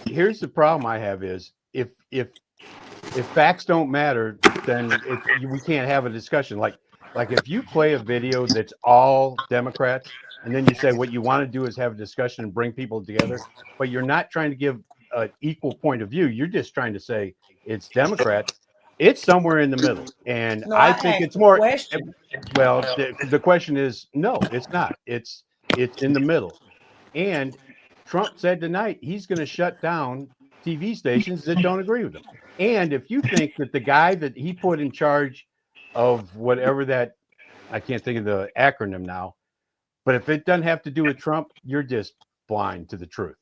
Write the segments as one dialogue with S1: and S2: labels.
S1: Here's the problem I have is if facts don't matter, then we can't have a discussion. Like if you play a video that's all Democrats, and then you say what you want to do is have a discussion and bring people together, but you're not trying to give an equal point of view. You're just trying to say it's Democrats. It's somewhere in the middle, and
S2: No,
S1: I
S2: I
S1: think
S2: asked
S1: it's
S2: a
S1: more.
S2: question.
S1: Well, the question is no, it's not. It's in the middle, and Trump said tonight he's going to shut down TV stations that don't agree with him. And if you think that the guy that he put in charge of whatever that, I can't think of the acronym now, but if it doesn't have to do with Trump, you're just blind to the truth.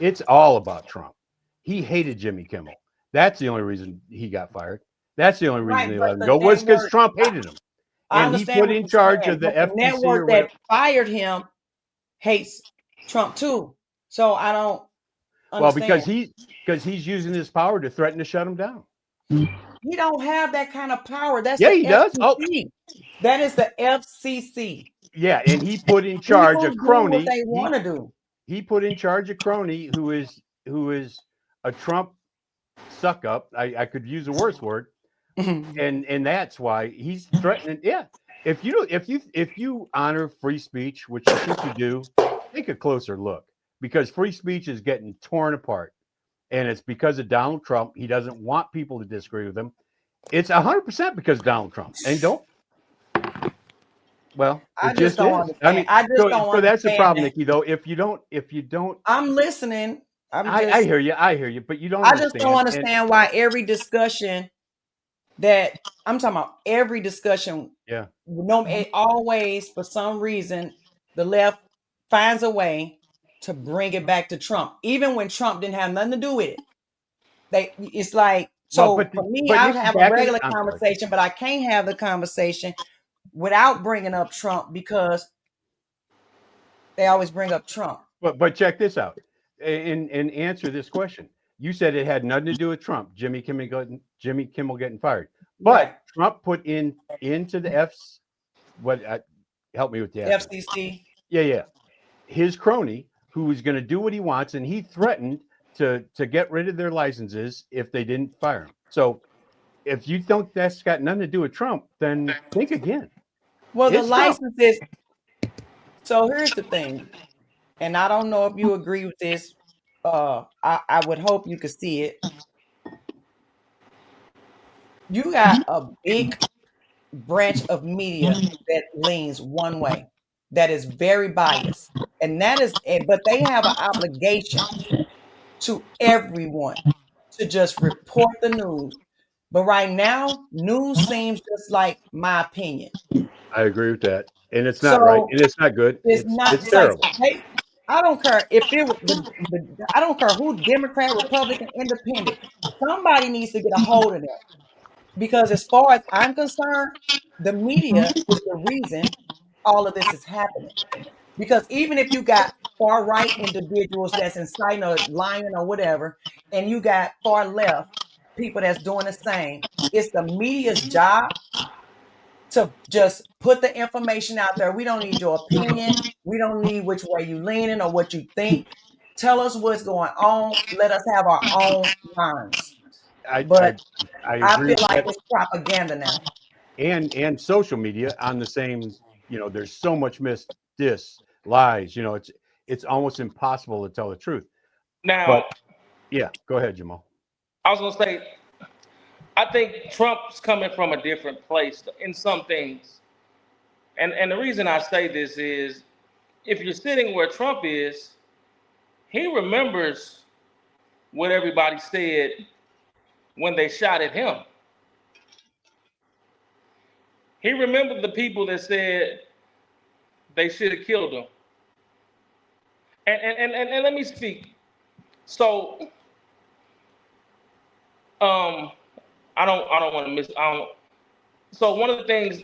S1: It's all about Trump. He hated Jimmy Kimmel. That's the only reason he got fired. That's the only reason
S2: Right,
S1: they
S2: but
S1: let him
S2: the
S1: go was because
S2: network,
S1: Trump hated him.
S2: I
S1: And he
S2: understand
S1: put
S2: what
S1: in
S2: you're
S1: charge
S2: saying,
S1: of the
S2: but the
S1: FTC or
S2: network that
S1: whatever.
S2: fired him hates Trump too. So I don't
S1: Well,
S2: understand.
S1: because he's using his power to threaten to shut him down.
S2: He don't have that kind of power. That's
S1: Yeah,
S2: the
S1: he does. Oh,
S2: FCC. That is the FCC.
S1: yeah, and he put in charge a
S2: People do what
S1: crony.
S2: they want to do.
S1: He put in charge a crony who is a Trump suck up. I could use a worse word, and that's why he's threatening. Yeah, if you honor free speech, which I think you do, take a closer look because free speech is getting torn apart, and it's because of Donald Trump. He doesn't want people to disagree with him. It's 100% because of Donald Trump, and don't. Well,
S2: I
S1: it
S2: just
S1: just
S2: don't
S1: is. I
S2: understand.
S1: mean,
S2: I just
S1: so
S2: don't
S1: so that's the
S2: understand
S1: problem,
S2: that.
S1: Nikki. Though, if you don't,
S2: I'm listening. I'm
S1: I
S2: just
S1: hear you, I hear you, but you don't
S2: I just don't
S1: understand. And
S2: understand why every discussion that I'm talking about, every discussion,
S1: yeah,
S2: no, it always for some reason the left finds a way to bring it back to Trump, even when Trump didn't have nothing to do with it. It's like,
S1: well,
S2: so for me,
S1: but
S2: I would
S1: Nikki,
S2: have a
S1: back in.
S2: regular
S1: I'm sorry.
S2: conversation, but I can't have the conversation without bringing up Trump because they always bring up Trump.
S1: But check this out, and answer this question. You said it had nothing to do with Trump, Jimmy Kimmel getting fired,
S2: Right.
S1: but Trump put into the F's what help me with the acronym.
S2: FCC.
S1: Yeah, yeah, his crony who was going to do what he wants, and he threatened to get rid of their licenses if they didn't fire him. So if you think that's got nothing to do with Trump, then think again.
S2: Well, the
S1: It's Trump.
S2: licenses. So here's the thing, and I don't know if you agree with this. I would hope you could see it. You got a big branch of media that leans one way, that is very biased, and but they have an obligation to everyone to just report the news. But right now, news seems just like my opinion.
S1: I agree with that, and it's not right,
S2: So
S1: and it's not good.
S2: it's
S1: It's
S2: not
S1: it's
S2: just like,
S1: terrible.
S2: hey, I don't care if it was I don't care who, Democrat, Republican, Independent. Somebody needs to get a hold of them because, as far as I'm concerned, the media is the reason all of this is happening. Because even if you got far right individuals that's inciting or lying or whatever, and you got far left people that's doing the same, it's the media's job to just put the information out there. We don't need your opinion. We don't need which way you leaning or what you think. Tell us what's going on. Let us have our own minds.
S1: I
S2: But
S1: I, I
S2: I
S1: agree
S2: feel
S1: with
S2: like
S1: that,
S2: it's propaganda now.
S1: and social media on the same. There's so much lies. It's almost impossible to tell the truth. But
S3: Now,
S1: yeah, go ahead, Jamal.
S3: I was gonna say, I think Trump's coming from a different place in some things, and the reason I say this is, if you're sitting where Trump is, he remembers what everybody said when they shot at him. He remembered the people that said they should have killed him. And let me speak. So, um, I don't want to miss. I don't. So one of the things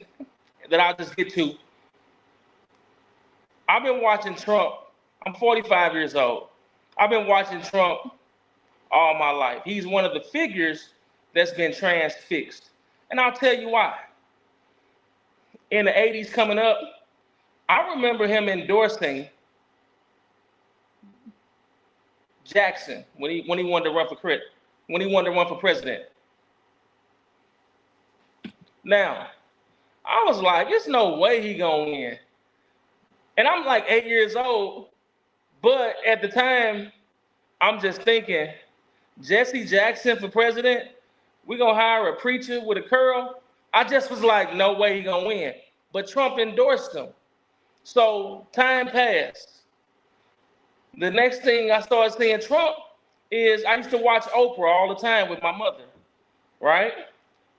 S3: that I'll just get to, I've been watching Trump. I'm 45 years old. I've been watching Trump all my life. He's one of the figures that's been transfixed. And I'll tell you why. In the 80s coming up, I remember him endorsing Jackson when he wanted to run for president. Now, I was like, there's no way he gonna win. And I'm like 8 years old, but at the time, I'm just thinking, Jesse Jackson for president, we gonna hire a preacher with a curl. I just was like, no way he gonna win. But Trump endorsed him. So time passed. The next thing I started seeing Trump is I used to watch Oprah all the time with my mother, right?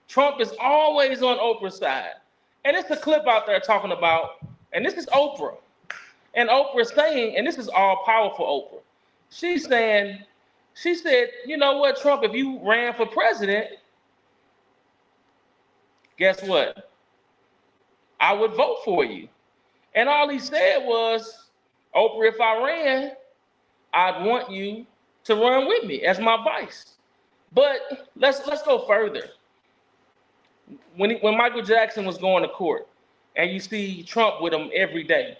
S3: Trump is always on Oprah's side. And it's a clip out there talking about, and this is Oprah. And Oprah's saying, and this is all powerful Oprah. She said, you know what, Trump, if you ran for president, guess what? I would vote for you. And all he said was, Oprah, if I ran, I'd want you to run with me as my vice. But let's go further. When Michael Jackson was going to court, and you see Trump with him every day.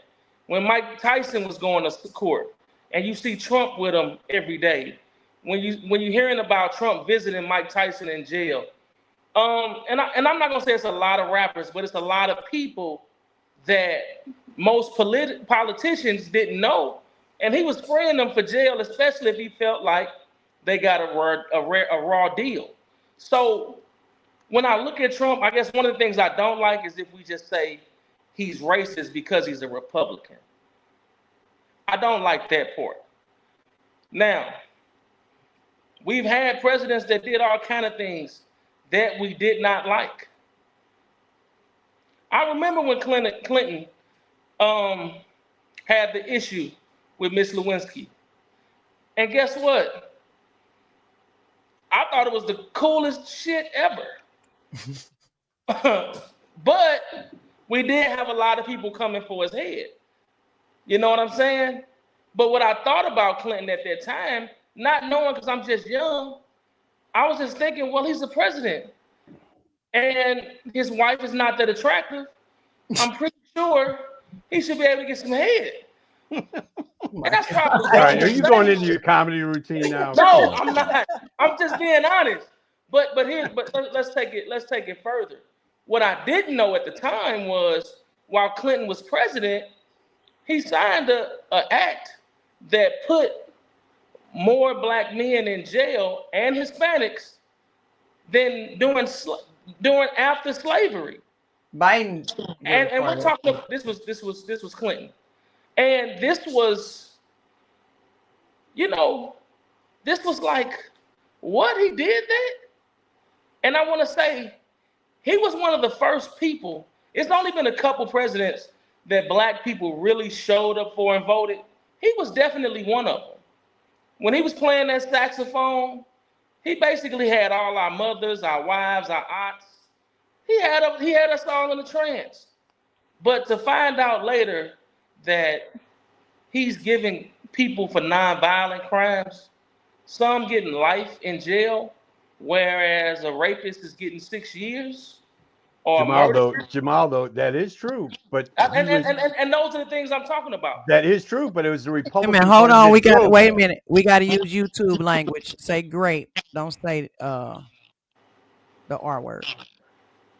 S3: When Mike Tyson was going to court, and you see Trump with him every day. When you're hearing about Trump visiting Mike Tyson in jail, and I'm not gonna say it's a lot of rappers, but it's a lot of people that most politicians didn't know, and he was freeing them for jail, especially if he felt like they got a raw deal. So when I look at Trump, I guess one of the things I don't like is if we just say he's racist because he's a Republican. I don't like that part. Now, we've had presidents that did all kind of things that we did not like. I remember when Clinton had the issue with Miss Lewinsky. And guess what? I thought it was the coolest shit ever. But we did have a lot of people coming for his head. You know what I'm saying? But what I thought about Clinton at that time, not knowing because I'm just young, I was just thinking, well, he's the president. And his wife is not that attractive. I'm pretty sure he should be able to get some head. And that's probably
S1: all right. Are you going into your comedy routine now?
S3: No, I'm not. I'm just being honest. But let's take it further. What I didn't know at the time was while Clinton was president, he signed an act that put more black men in jail and Hispanics than during after slavery.
S2: Biden.
S3: And we're talking. This was Clinton, and this was, this was like what he did that. And I want to say, he was one of the first people. It's only been a couple presidents that black people really showed up for and voted. He was definitely one of them. When he was playing that saxophone, he basically had all our mothers, our wives, our aunts. He had us all in a trance. But to find out later that he's giving people for nonviolent crimes, some getting life in jail, whereas a rapist is getting 6 years. Or
S1: Jamal, though, that is true. But
S3: and those are the things I'm talking about.
S1: That is true, but it was the Republican.
S4: Hey man, hold on. Wait a minute. We got to use YouTube language. Say great. Don't say the R word.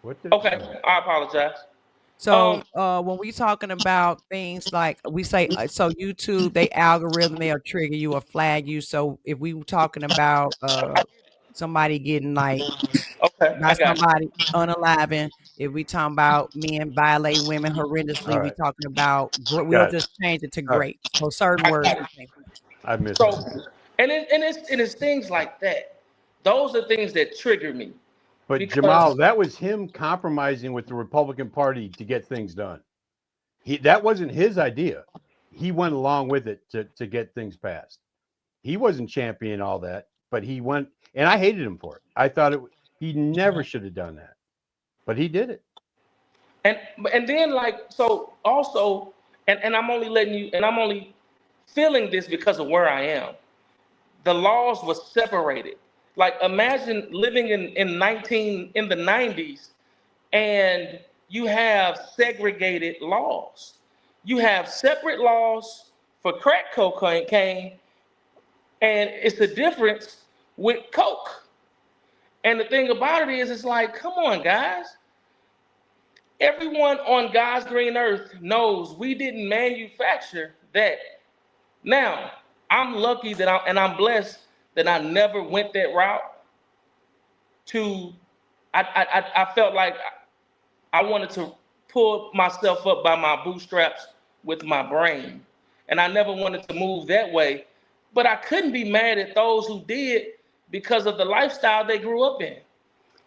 S3: Okay, I apologize.
S4: So when we talking about things like we say, so YouTube, they algorithm, they'll trigger you or flag you. So if we were talking about somebody getting like by somebody unaliving, if we talking about men violating women horrendously, we talking about we'll just change it to great. So certain words.
S1: I missed
S3: it. And it's things like that. Those are things that trigger me.
S1: But Jamal, that was him compromising with the Republican Party to get things done. That wasn't his idea. He went along with it to get things passed. He wasn't championing all that, but he went, and I hated him for it. I thought he never should have done that, but he did it.
S3: And then so also, and I'm only feeling this because of where I am. The laws were separated. Like imagine living in the 90s and you have segregated laws. You have separate laws for crack cocaine And it's the difference with Coke. And the thing about it is, it's like, come on, guys. Everyone on God's green earth knows we didn't manufacture that. Now, I'm lucky that I'm blessed that I never went that route. I felt like I wanted to pull myself up by my bootstraps with my brain. And I never wanted to move that way. But I couldn't be mad at those who did because of the lifestyle they grew up in.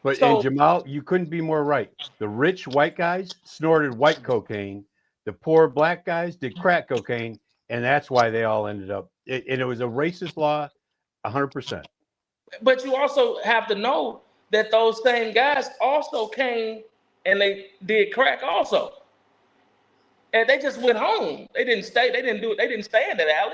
S1: But
S3: So,
S1: and Jamal, you couldn't be more right. The rich white guys snorted white cocaine. The poor black guys did crack cocaine, and that's why they all ended up. And it was a racist law, 100%.
S3: but you also have to know that those same guys also came and they did crack also. And they just went home. They didn't stay. They didn't do it. They didn't stay in that alley.